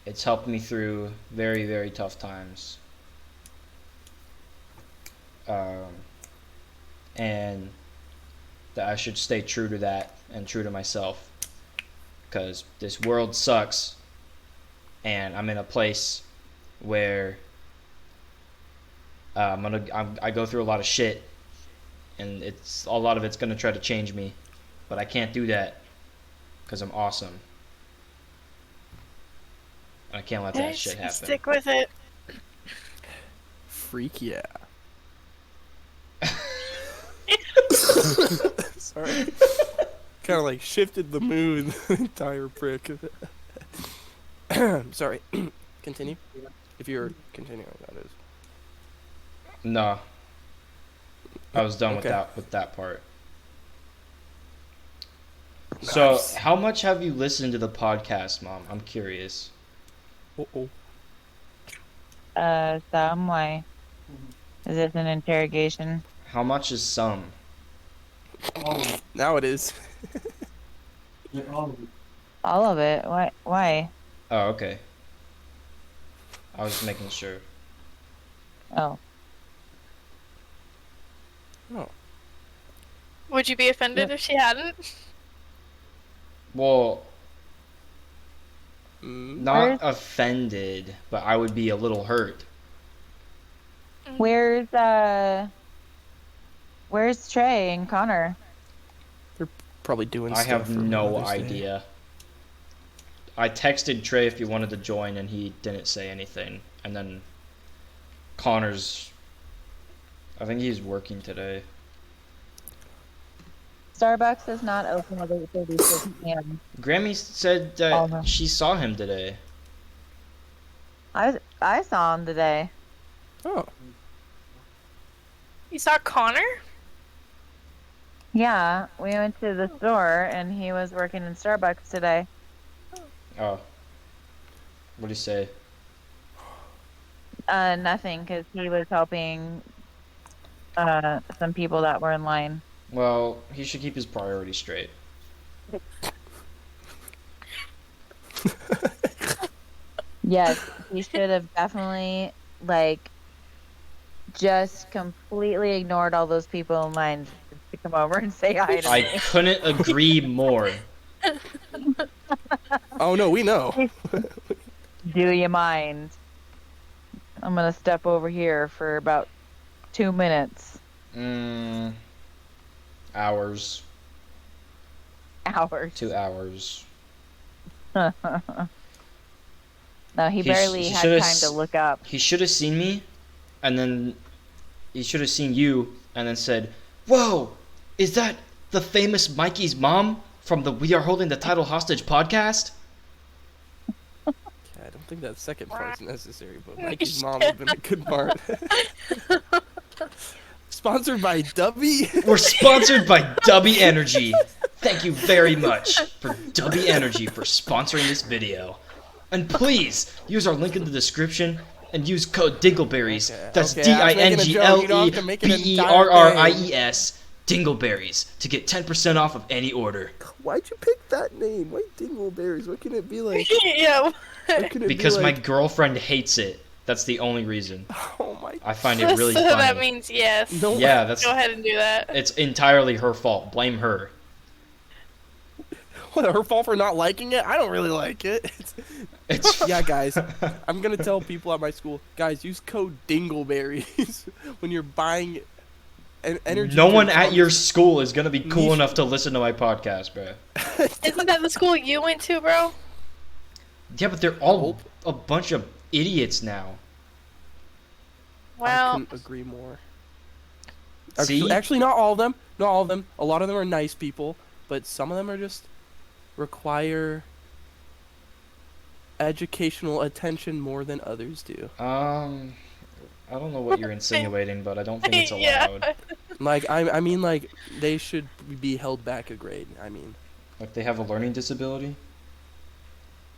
It's helped me through very, very tough times. And that I should stay true to that and true to myself. Because this world sucks, and I'm in a place where I go through a lot of shit, and a lot of it's gonna try to change me, but I can't do that because I'm awesome. And I can't let that shit happen. Stick with it. Freak yeah. Sorry. Kind of like shifted the mood the entire prick. Sorry. Continue. If you're continuing, that is. No, I was done Okay. with that part. So, Nice. how much have you listened to the podcast, Mom? I'm curious. Uh-oh. Some way. Is this an interrogation? How much is some? Now it is. All of it. Why? Oh, okay. I was making sure. Oh. Oh. Would you be offended if she hadn't? Well, not Where's- offended, but I would be a little hurt. Where's Trey and Connor? Probably doing I stuff have for no Mother's Day. idea. I texted Trey if he wanted to join, and he didn't say anything. And then Connor's, I think he's working today. Starbucks is not open at 8:36 p.m. Grammy said Oh, no. that she saw him today. I saw him today. Oh. You saw Connor? Yeah, we went to the store and he was working in Starbucks today. Oh. What did he say? Nothing, because he was helping some people that were in line. Well, he should keep his priorities straight. Yes, he should have definitely just completely ignored all those people in line to come over and say hi to I me. couldn't agree more. Oh no, we know. Do you mind? I'm gonna step over here for about 2 minutes. Hours. Hours. 2 hours. No, he He barely sh- had should've time to look up. He should have seen me, and then he should have seen you, and then said, "Whoa, is that the famous Mikey's mom from the We Are Holding the Title Hostage podcast?" Yeah, I don't think that second part's necessary, but Mikey's mom would have been a good part. Sponsored by Dubby. We're sponsored by Dubby Energy. Thank you very much for Dubby Energy for sponsoring this video. And please use our link in the description and use code Dingleberries. Okay, That's okay, I was making a joke. You don't have to make it an entire DINGLEBERRIES. Dingleberries to get 10% off of any order. Why'd you pick that name? Why Dingleberries? What can it be like? Yeah. What can it Because be my like? girlfriend hates it. That's the only reason. Oh my. I find it really So that funny. means yes. No. Yeah, that's Go ahead and do that. it's entirely her fault. Blame her. What, her fault for not liking it? I don't really like it. It's Yeah, guys, I'm gonna tell people at my school, guys, use code Dingleberries when you're buying an energy. no one drink at on your this- school is gonna be cool Niche- enough to listen to my podcast, bro. Isn't that the school you went to, bro? Yeah, but they're all a bunch of idiots now. I Well, couldn't agree more. See? Actually, not all of them. Not all of them. A lot of them are nice people, but some of them are just require educational attention more than others do. I don't know what you're insinuating, but I don't think it's yeah. allowed. Like I mean like they should be held back a grade. I mean, Like they have a learning disability.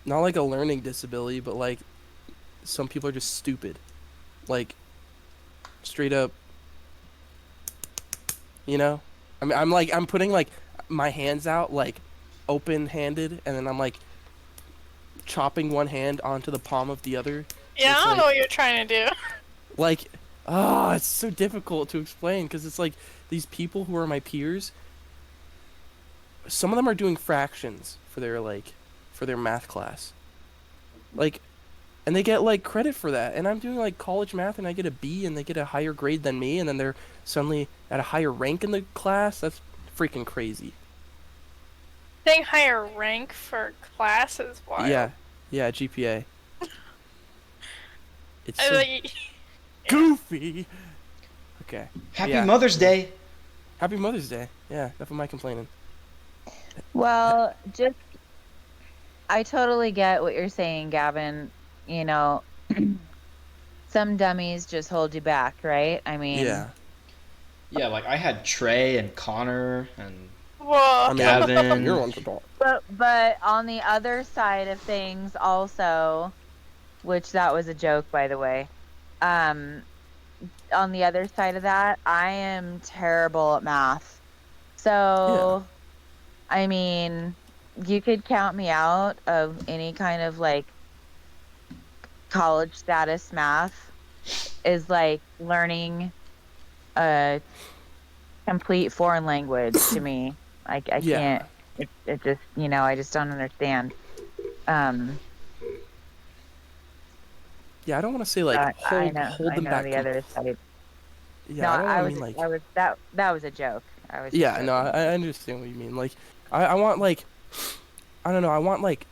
not like a learning disability, but like some people are just stupid. Like straight up, you know? I mean, I'm putting like my hands out like open-handed, and then I'm like chopping one hand onto the palm of the other. Yeah, It's I don't know like- what you're trying to do. Like, oh, it's so difficult to explain because it's like these people who are my peers. Some of them are doing fractions for their math class. Like, and they get like credit for that, and I'm doing like college math, and I get a B, and they get a higher grade than me, and then they're suddenly at a higher rank in the class. That's freaking crazy. Saying higher rank for class is wild. Yeah, GPA. It's I so like- goofy. Okay. Happy Yeah. Mother's Day. Happy Mother's Day. Yeah, enough of my complaining. Well, just I totally get what you're saying, Gavin. You know, some dummies just hold you back, right? I mean, Yeah. Yeah, like I had Trey and Connor and Whoa. I mean, Gavin. you're one to talk. but on the other side of things also, which that was a joke, by the way. On the other side of that, I am terrible at math. So, I mean, you could count me out of any kind of like college status math is like learning a complete foreign language to me. I Yeah. can't, it just, I just don't understand. Yeah, I don't want to say like I hold them know back. the other side. Yeah, No, I don't I wanna was, mean like. I was that was a joke. I was. just Yeah, no, joking. I understand what you mean. Like, I want like, I don't know, I want like,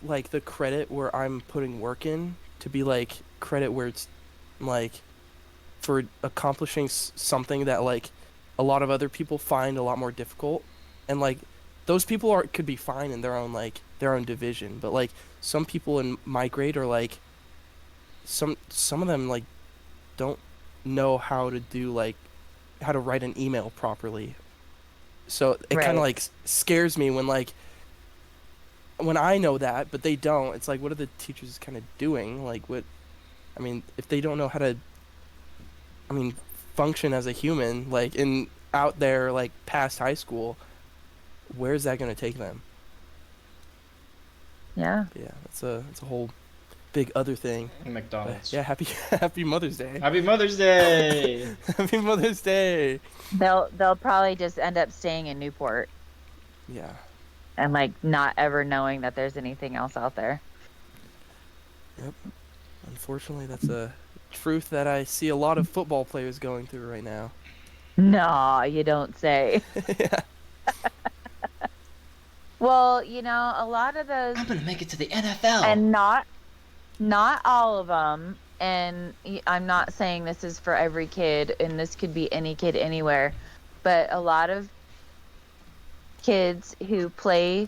like the credit where I'm putting work in to be like credit where it's like for accomplishing something that like a lot of other people find a lot more difficult, and like those people could be fine in their own division, but like some people in my grade are like some of them like don't know how to do like how to write an email properly. So it kind Right. of like scares me when like when I know that, but they don't. It's like, what are the teachers kind of doing? Like, what? I mean, if they don't know how to, I mean, function as a human, like in out there, like past high school, where's that gonna take them? Yeah. Yeah, it's a whole big other thing. But McDonald's. yeah, happy Mother's Day. Happy Mother's Day. Happy Mother's Day. They'll probably just end up staying in Newport Yeah. and like not ever knowing that there's anything else out there. Yep. Unfortunately, that's a truth that I see a lot of football players going through right now. No, you don't say. Yeah. Well, a lot of those, I'm gonna make it to the NFL. and not all of them. And I'm not saying this is for every kid, and this could be any kid anywhere, but a lot of kids who play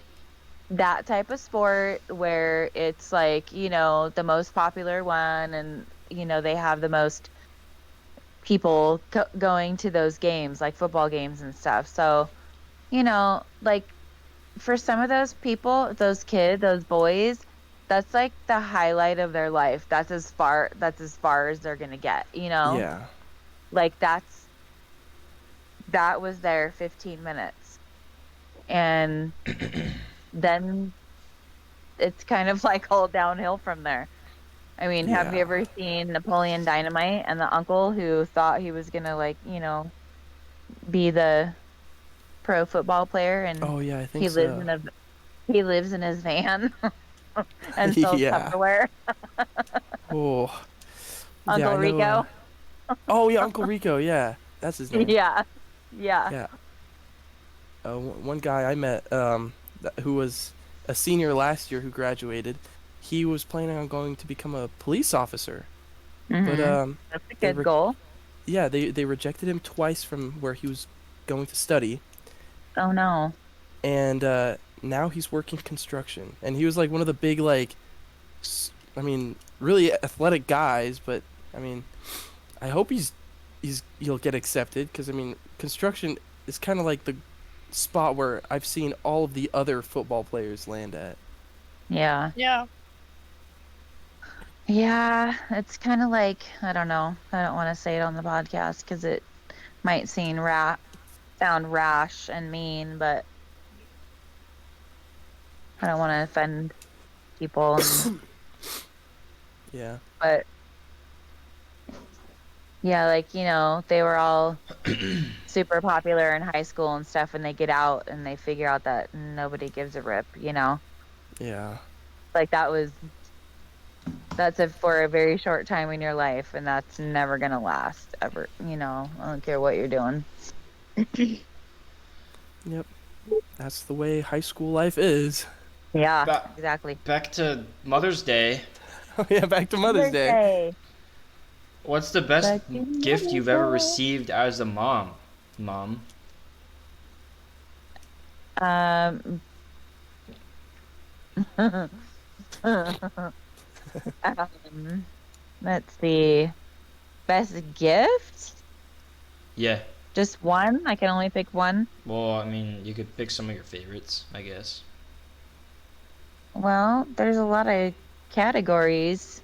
that type of sport where it's like, the most popular one, and they have the most people going to those games, like football games and stuff. So, like for some of those people, those kids, those boys, that's like the highlight of their life. That's as far as they're gonna get, Yeah. like that was their 15 minutes, and then it's kind of like all downhill from there. I mean, have you Yeah. ever seen Napoleon Dynamite and the uncle who thought he was gonna be the pro football player, and Oh yeah, I think he so. lives in his van and sells Yeah. Tupperware. Oh. Yeah, Uncle I know, Rico. Oh yeah, Uncle Rico. Yeah, that's his name. Yeah. Yeah. One guy I met, who was a senior last year who graduated, he was planning on going to become a police officer, but Mhm. That's a good goal. yeah, they rejected him twice from where he was going to study, Oh no. and now he's working construction, and he was like one of the big like, I mean, really athletic guys, but I mean, I hope he's you'll get accepted because I mean construction is kind of like the spot where I've seen all of the other football players land at. Yeah. Yeah. Yeah, it's kind of like, I don't know. I don't want to say it on the podcast because it might sound rash and mean, but I don't want to offend people. Yeah. But yeah, like, they were all super popular in high school and stuff, and they get out and they figure out that nobody gives a rip, Yeah. Like that's for a very short time in your life, and that's never gonna last ever, I don't care what you're doing. Yep. That's the way high school life is. Yeah, Ba- exactly. Back to Mother's Day. Oh yeah, back to Mother's Day. What's the best Back to gift Mother's you've ever Day. received as a mom? Mom. Um, let's see. Best gift? Yeah. Just one? I can only pick one. Well, I mean, you could pick some of your favorites, I guess. Well, there's a lot of categories.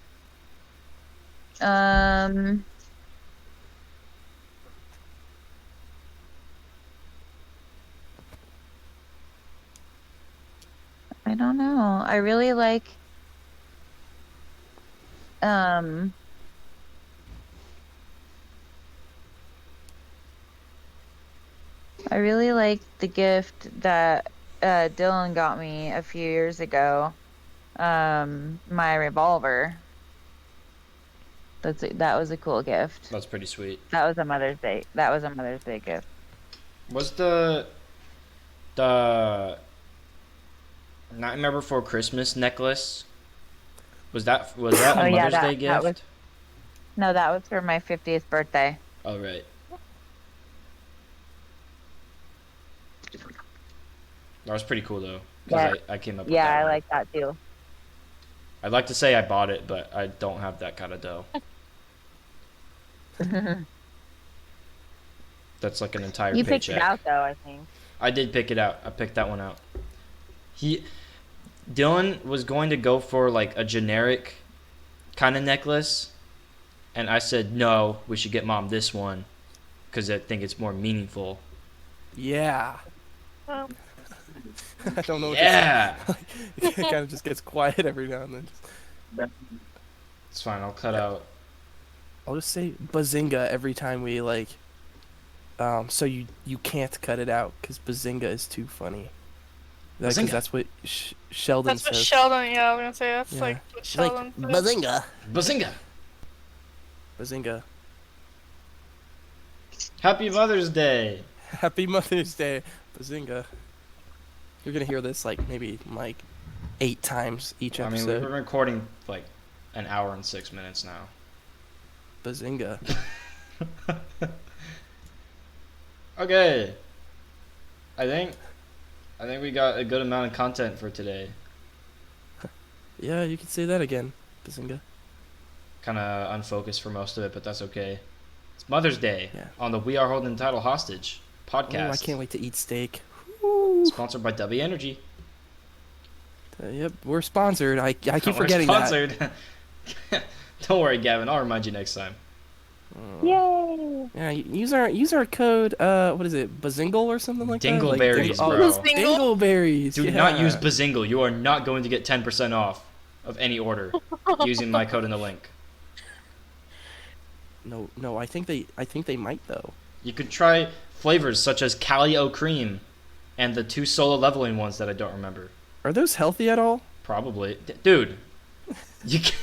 I don't know. I really like um the gift that Dylan got me a few years ago. My revolver. That was a cool gift. That's pretty sweet. That was a Mother's Day. That was a Mother's Day gift. Was the Nightmare Before Christmas necklace? Was that Oh, a yeah, Mother's Day that gift? was No, that was for my 50th birthday. Oh right. That was pretty cool though, because Yeah. I came up with Yeah, that I one. like that too. I'd like to say I bought it, but I don't have that kind of dough. That's like an entire You picked paycheck. it out though, I think. I did pick it out. I picked that one out. Dylan was going to go for like a generic kind of necklace, and I said no, we should get Mom this one because I think it's more meaningful. Yeah. Well, I don't know. Yeah, It kind of just gets quiet every now and then. it's fine. I'll cut out. I'll just say Bazinga every time we like. So you can't cut it out because Bazinga is too funny. Because Bazinga. that's what Sheldon that's what says. Sheldon. Yeah, I was gonna say that's Yeah. like what It's like, Sheldon. says. Bazinga. Bazinga! Bazinga. Happy Mother's Day. Happy Mother's Day, Bazinga. You're gonna hear this like maybe like 8 times each I mean, episode. we've been recording like an hour and 6 minutes now. Bazinga. Okay. I think we got a good amount of content for today. Yeah, you could say that again. Bazinga. Kind of unfocused for most of it, but that's okay. It's Mother's Day Yeah. on the We Are Holding the Title Hostage podcast. Oh, I can't wait to eat steak. Sponsored by W Energy. Yep, we're sponsored. I keep We're forgetting that. sponsored. Don't worry, Gavin. I'll remind you next time. Yay! Yeah, use our code. What is it? Bazingle or something like that? Dingleberries, Oh, bro. Dingleberries. Do yeah. not use Bazingle. You are not going to get 10% off of any order using my code in the link. No. I think they might though. You could try flavors such as Cali-O Cream and the 2 solo leveling ones that I don't remember. Are those healthy at all? Probably. Dude. You can...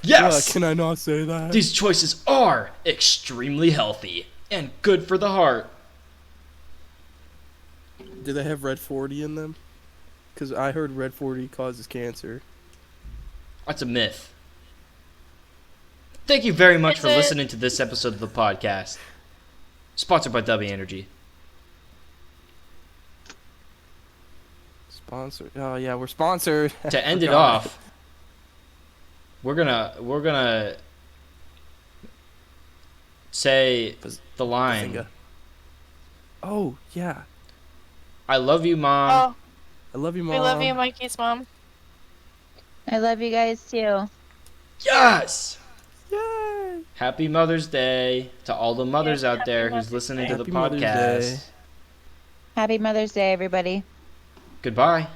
Yes! Can I not say that? These choices are extremely healthy and good for the heart. Do they have Red 40 in them? Because I heard Red 40 causes cancer. That's a myth. Thank you very much Is for it- listening to this episode of the podcast. Sponsored by W Energy. Sponsored. Oh yeah, we're sponsored. To end it Forgot. off, we're gonna say the line. Bazinga. Oh, yeah. I love you, Mom. Oh, I love you, Mom. we love you, Mikey's mom. I love you guys too. Yes! Yay! Happy Mother's Day to all the mothers out happy there Mother's who's listening Day. to the Happy Mother's Day. podcast. Happy Mother's Day, everybody. Goodbye.